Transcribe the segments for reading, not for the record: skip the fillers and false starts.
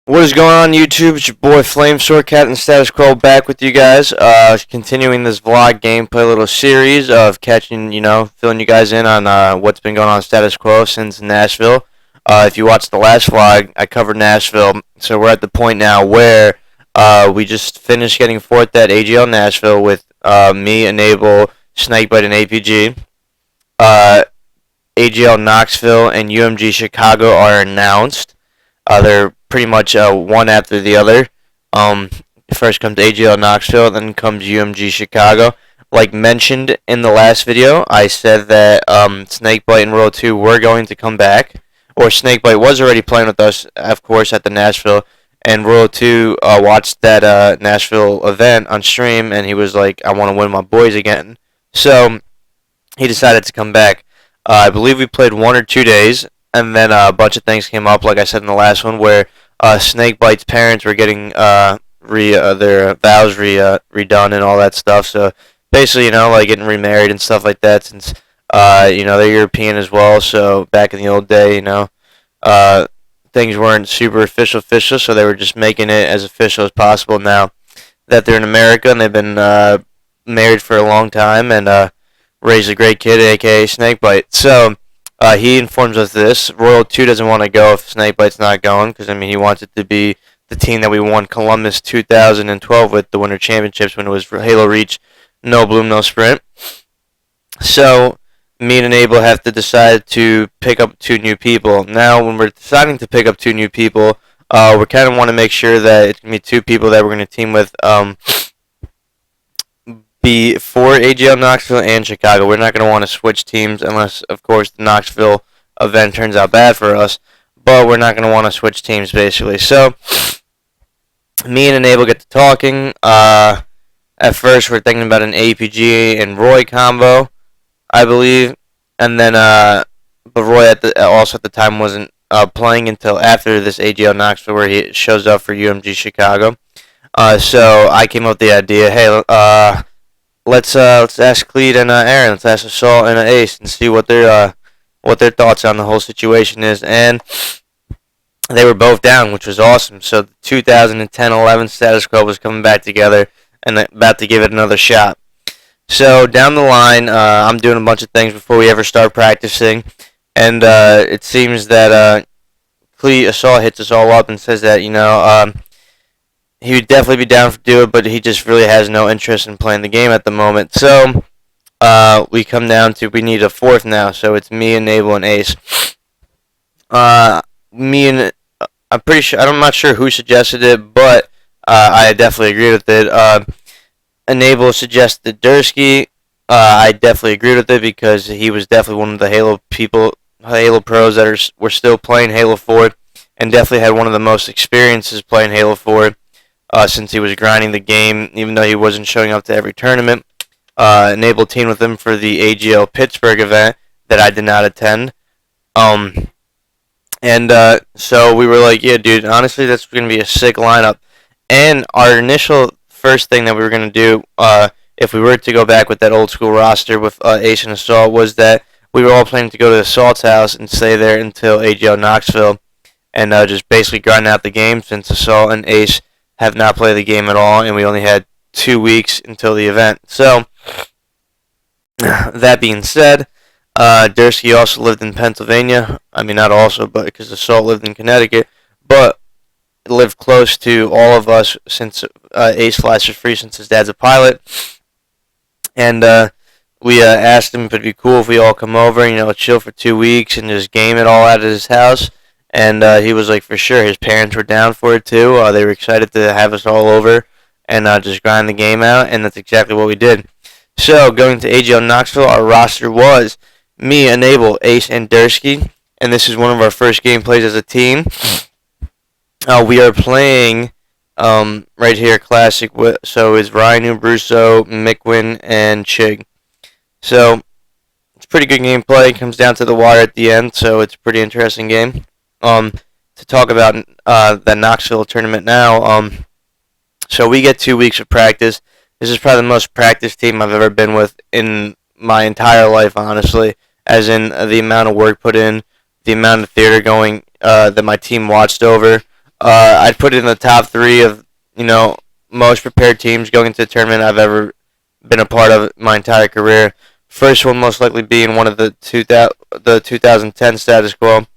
What is going on, YouTube? It's your boy Flamesword, Captain Status Quo, back with you guys. Continuing this vlog gameplay little series of catching, filling you guys in on what's been going on Status Quo since Nashville. If you watched the last vlog, I covered Nashville, so we're at the point now where we just finished getting fourth at AGL Nashville with me, Enable, Snakebite, and APG. AGL Knoxville and UMG Chicago are announced. They're pretty much one after the other. First comes AGL Knoxville, then comes UMG Chicago. Like mentioned in the last video, I said that Snakebite and Royal 2 were going to come back. Or Snakebite was already playing with us, of course, at the Nashville. And Royal 2 watched that Nashville event on stream, and he was like, I want to win my boys again. So he decided to come back. I believe we played 1 or 2 days, and then a bunch of things came up, like I said in the last one, where Snakebite's parents were getting their vows redone and all that stuff. So basically, like getting remarried and stuff like that, since they're European as well. So back in the old day, things weren't super official, so they were just making it as official as possible now that they're in America and they've been married for a long time and raised a great kid, aka Snakebite. So he informs us this. Royal 2 doesn't want to go if Snakebite's not going, because he wants it to be the team that we won Columbus 2012 with, the Winter Championships, when it was Halo Reach, no Bloom, no Sprint. So me and Enable have to decide to pick up 2 new people. Now, when we're deciding to pick up 2 new people, we kind of want to make sure that it's going to be 2 people that we're going to team with be for AGL Knoxville and Chicago. We're not going to want to switch teams unless, of course, the Knoxville event turns out bad for us. But we're not going to want to switch teams, basically. So me and Enable get to talking. At first, we're thinking about an APG and Roy combo, I believe. And then, but Roy also at the time wasn't playing until after this AGL Knoxville, where he shows up for UMG Chicago. So I came up with the idea, hey, let's ask Cleed and Aaron. Let's ask Assault and Ace and see what their thoughts on the whole situation is. And they were both down, which was awesome. So the 2010-11 Status Quo was coming back together and about to give it another shot. So down the line, I'm doing a bunch of things before we ever start practicing, and it seems that Cleed Assault hits us all up and says that he would definitely be down to do it, but he just really has no interest in playing the game at the moment. So we come down to we need a 4th now. So it's me, Enable, and Ace. I'm pretty sure. I'm not sure who suggested it, but I definitely agree with it. Enable suggested Dersky. I definitely agreed with it because he was definitely one of the Halo pros that were still playing Halo 4, and definitely had one of the most experiences playing Halo 4. Since he was grinding the game, even though he wasn't showing up to every tournament. Enable teamed with him for the AGL Pittsburgh event that I did not attend. So we were like, yeah, dude, honestly, that's going to be a sick lineup. And our initial first thing that we were going to do, if we were to go back with that old school roster with Ace and Assault, was that we were all planning to go to Assault's house and stay there until AGL Knoxville and just basically grind out the game, since Assault and Ace have not played the game at all, and we only had 2 weeks until the event. So, that being said, Dersky also lived in Pennsylvania. Not also, but because Assault lived in Connecticut, but lived close to all of us since Ace flies for free since his dad's a pilot. And we asked him if it'd be cool if we all come over, chill for 2 weeks and just game it all out at his house. And he was like, for sure. His parents were down for it too. They were excited to have us all over and just grind the game out, and that's exactly what we did. So going to AGL Knoxville, our roster was me, Enable, Ace, and Dersky, and this is one of our first gameplays as a team. We are playing right here, Classic. So it's Ryan Brusso, Mickwin, and Chig. So it's pretty good gameplay. It comes down to the wire at the end, so it's a pretty interesting game. To talk about the Knoxville tournament now, so we get 2 weeks of practice. This is probably the most practiced team I've ever been with in my entire life, honestly, as in the amount of work put in, the amount of theater going that my team watched over. I'd put it in the top three of most prepared teams going into a tournament I've ever been a part of my entire career. First one most likely being one of the 2010 status quo,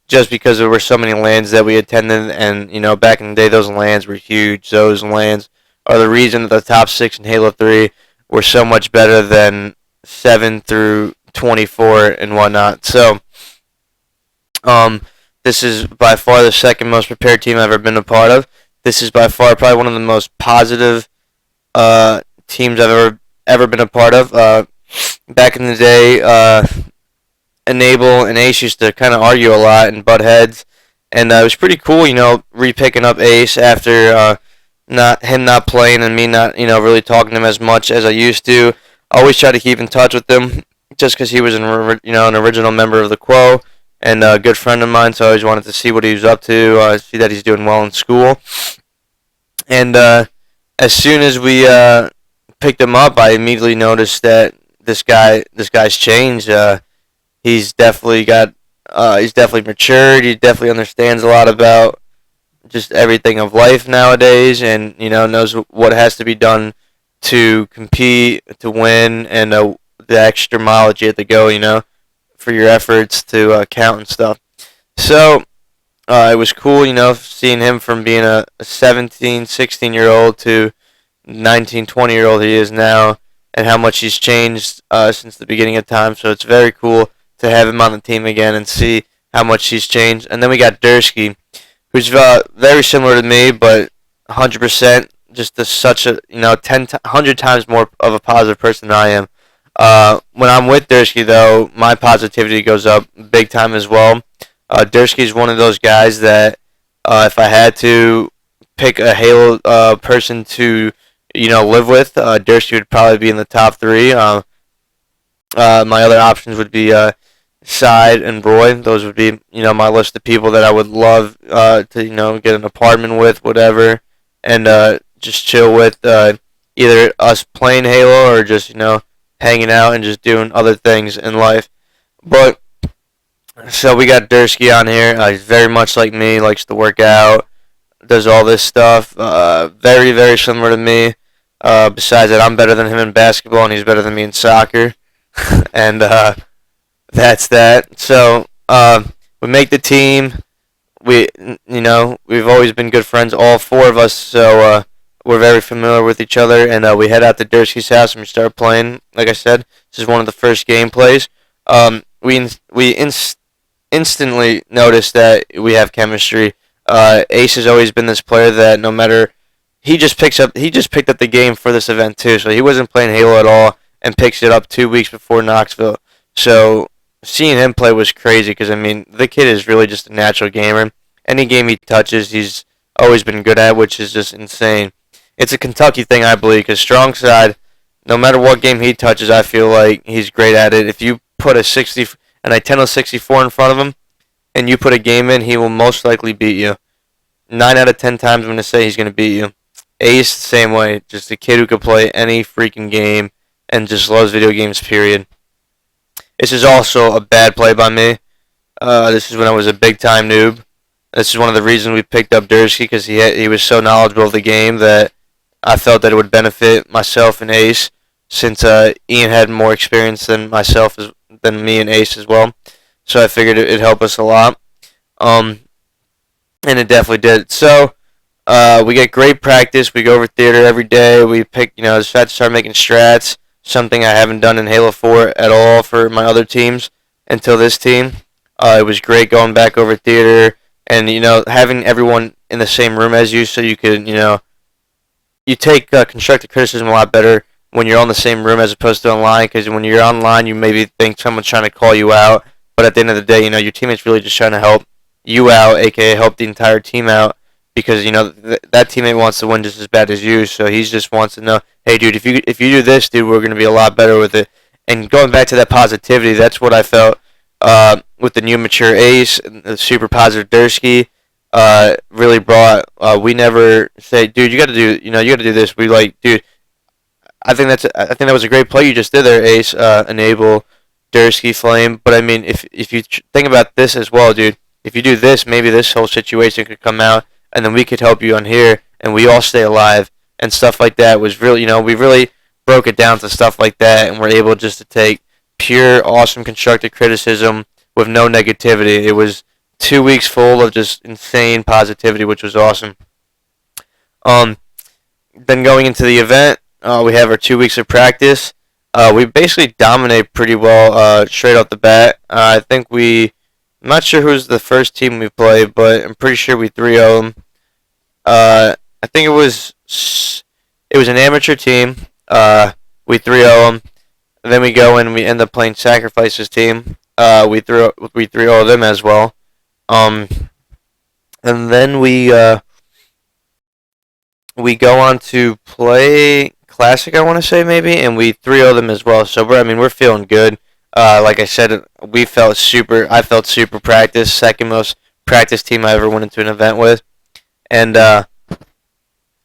just because there were so many lands that we attended, and back in the day those lands were huge. Those lands are the reason that the top six in Halo 3 were so much better than 7 through 24 and whatnot. So, this is by far the second most prepared team I've ever been a part of. This is by far probably one of the most positive teams I've ever been a part of. Back in the day, Enable and Ace used to kind of argue a lot and butt heads, and it was pretty cool, re-picking up Ace after not playing and me not really talking to him as much as I used to. I always try to keep in touch with him just because he was an original member of the Quo and a good friend of mine, so I always wanted to see what he was up to, see that he's doing well in school. And as soon as we picked him up, I immediately noticed that this guy's changed. He's definitely matured. He definitely understands a lot about just everything of life nowadays, and knows what has to be done to compete, to win, and the extra mileage you have to go, for your efforts to count and stuff. So it was cool, seeing him from being a 17, 16-year-old to 19, 20-year-old he is now, and how much he's changed since the beginning of time. So it's very cool to have him on the team again and see how much he's changed. And then we got Dersky, who's very similar to me, but 100% just such a 100 times more of a positive person than I am. When I'm with Dersky, though, my positivity goes up big time as well. Dersky's one of those guys that if I had to pick a Halo person to live with, Dersky would probably be in the top three. My other options would be Side and Roy. Those would be my list of people that I would love to get an apartment with, whatever, and just chill with, either us playing Halo or just hanging out and just doing other things in life. But so we got Dersky on here. He's very much like me, likes to work out, does all this stuff. Very, very similar to me. Besides that, I'm better than him in basketball, and he's better than me in soccer. And that's that. So we make the team. We've always been good friends, all four of us. So we're very familiar with each other, and we head out to Dersky's house and we start playing. Like I said, this is one of the first gameplays. We instantly noticed that we have chemistry. Ace has always been this player that no matter he just picked up the game for this event too. So he wasn't playing Halo at all and picks it up 2 weeks before Knoxville. So seeing him play was crazy because the kid is really just a natural gamer. Any game he touches, he's always been good at, which is just insane. It's a Kentucky thing, I believe, because Strong Side, no matter what game he touches, I feel like he's great at it. If you put a Nintendo 64 in front of him and you put a game in, he will most likely beat you. 9 out of 10 times I'm going to say he's going to beat you. Ace, same way. Just a kid who could play any freaking game and just loves video games, period. This is also a bad play by me. This is when I was a big-time noob. This is one of the reasons we picked up Dersky, because he was so knowledgeable of the game that I felt that it would benefit myself and Ace, since Ian had more experience than me and Ace as well. So I figured it'd help us a lot. And it definitely did. So we get great practice. We go over theater every day. We pick, decide to start making strats, something I haven't done in Halo 4 at all for my other teams until this team. It was great going back over theater and, having everyone in the same room as you, so you could, you take constructive criticism a lot better when you're on the same room as opposed to online, because when you're online, you maybe think someone's trying to call you out, but at the end of the day, your teammate's really just trying to help you out, aka help the entire team out, because that teammate wants to win just as bad as you, so he just wants to know, hey dude, if you do this, dude, we're gonna be a lot better with it. And going back to that positivity, that's what I felt with the new mature Ace, and the super positive Dersky. Really brought. We never say, dude, you got to do this. We like, dude. I think that was a great play you just did there, Ace. Enable, Dersky, Flame. But if you think about this as well, dude, if you do this, maybe this whole situation could come out and then we could help you on here, and we all stay alive and stuff like that. Was really, we really broke it down to stuff like that, and we're able just to take pure, awesome, constructive criticism with no negativity. It was 2 weeks full of just insane positivity, which was awesome. Um, then going into the event, we have our 2 weeks of practice. We basically dominate pretty well straight off the bat. I'm not sure who's the first team we played, but I'm pretty sure we 3-0 them. I think it was an amateur team. We 3-0 them. And then we go and we end up playing Sacrifice's team. We 3-0 them as well. And then we go on to play Classic, I want to say maybe, and we 3-0 them as well. So we're feeling good. Like I said, I felt super practiced, second most practiced team I ever went into an event with, and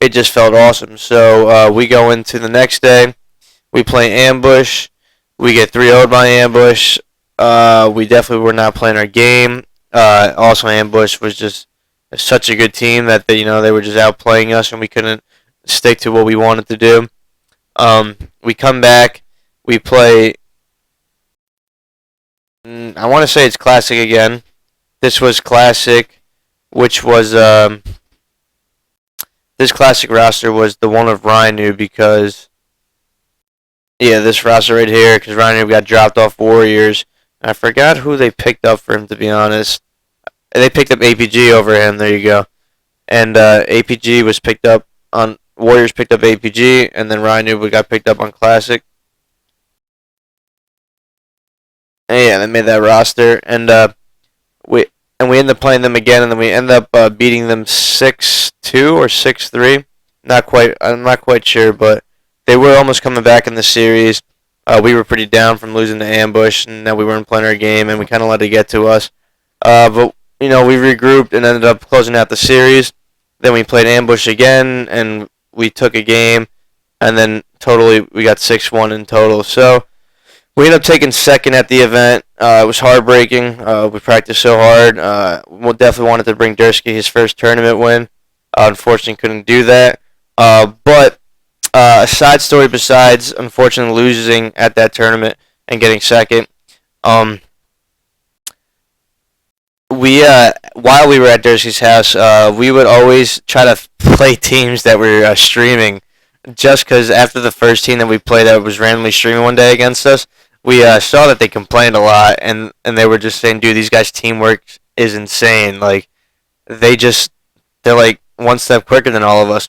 it just felt awesome. So we go into the next day, we play Ambush, we get 3-0'd by Ambush. We definitely were not playing our game. Also, Ambush was just such a good team that they were just outplaying us, and we couldn't stick to what we wanted to do. We come back, we play. I want to say it's Classic again. This was Classic, which was this Classic roster was the one of Rhino because this roster right here, because Rhino got dropped off Warriors. I forgot who they picked up for him, to be honest. They picked up APG over him. There you go. And APG was picked up on Warriors. Picked up APG, and then Rhino got picked up on Classic. And yeah, they made that roster, and we end up playing them again, and then we end up beating them 6-2 or 6-3. I'm not quite sure, but they were almost coming back in the series. We were pretty down from losing to Ambush, and that we weren't playing our game, and we kind of let it get to us. But we regrouped and ended up closing out the series. Then we played Ambush again, and we took a game, and then totally we got 6-1 in total. So we ended up taking second at the event. It was heartbreaking. We practiced so hard. We definitely wanted to bring Dersky his first tournament win. Unfortunately, couldn't do that. But a side story besides, unfortunately, losing at that tournament and getting second. While we were at Dersky's house, we would always try to play teams that were streaming, just because after the first team that we played that was randomly streaming one day against us, we saw that they complained a lot, and they were just saying, dude, these guys' teamwork is insane. Like, they're like one step quicker than all of us.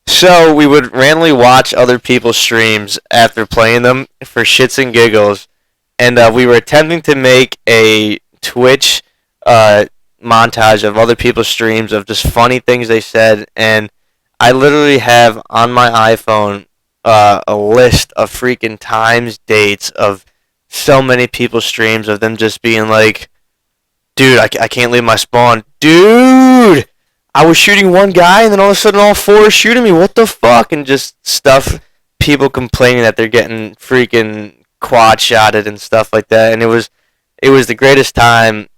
So we would randomly watch other people's streams after playing them for shits and giggles, and we were attempting to make a Twitch montage of other people's streams of just funny things they said, and I literally have on my iPhone a list of freaking times, dates of so many people's streams of them just being like, dude, I can't leave my spawn. Dude, I was shooting one guy and then all of a sudden all four are shooting me. What the fuck? And just stuff, people complaining that they're getting freaking quad shotted and stuff like that. And it was the greatest time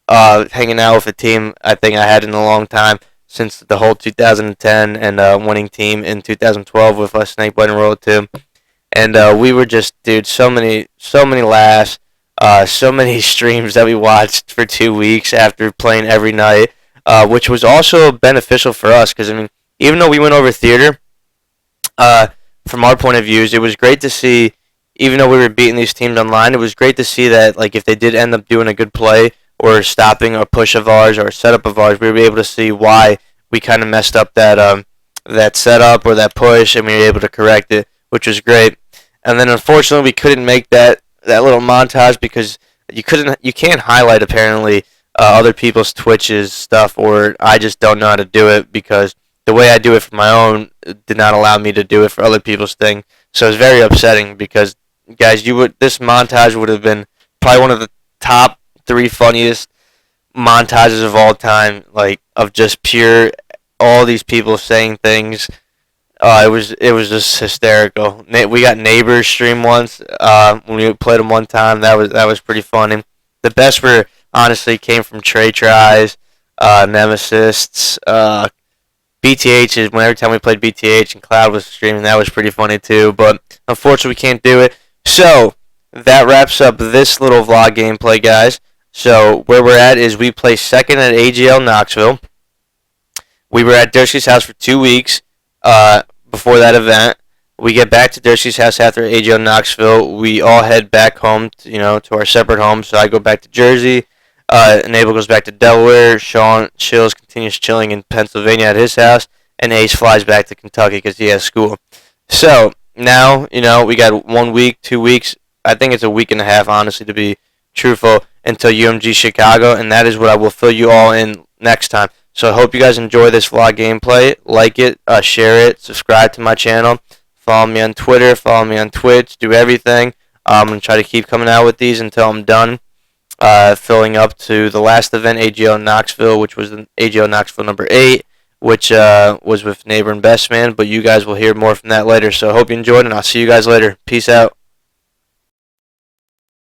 hanging out with a team I think I had in a long time, since the whole 2010 and winning team in 2012 with Snakebite and Roll 2. And we were just, dude, so many laughs, so many streams that we watched for 2 weeks after playing every night, which was also beneficial for us, because, even though we went over theater, from our point of views, it was great to see, even though we were beating these teams online, it was great to see that, like, if they did end up doing a good play, or stopping a push of ours or a setup of ours, we were able to see why we kind of messed up that setup or that push, and we were able to correct it, which was great. And then unfortunately we couldn't make that little montage because you can't highlight apparently other people's Twitches stuff, or I just don't know how to do it because the way I do it for my own did not allow me to do it for other people's thing. So it's very upsetting because, guys, this montage would have been probably one of the top 3 funniest montages of all time, like, of just pure all these people saying things. It was just hysterical. We got Neighbors stream once when we played them one time. That was pretty funny. The best were honestly came from Trey Tries. Nemesis, BTH is when every time we played BTH and Cloud was streaming, that was pretty funny too. But unfortunately, we can't do it. So that wraps up this little vlog gameplay, guys. So where we're at is we play second at AGL Knoxville. We were at Dersky's house for 2 weeks before that event. We get back to Dersky's house after AGL Knoxville. We all head back home, to our separate homes. So I go back to Jersey. Enable goes back to Delaware. Sean continues chilling in Pennsylvania at his house, and Ace flies back to Kentucky because he has school. So now, we got 1 week, 2 weeks. I think it's a week and a half, honestly, to be truthful, until UMG Chicago, and that is what I will fill you all in next time. So I hope you guys enjoy this vlog gameplay. Like it, share it, subscribe to my channel, follow me on Twitter, follow me on Twitch, do everything. I'm going to try to keep coming out with these until I'm done. Filling up to the last event, AGL Knoxville, which was AGL Knoxville number 8, which was with Neighbor and Best Man, but you guys will hear more from that later. So I hope you enjoyed, and I'll see you guys later. Peace out.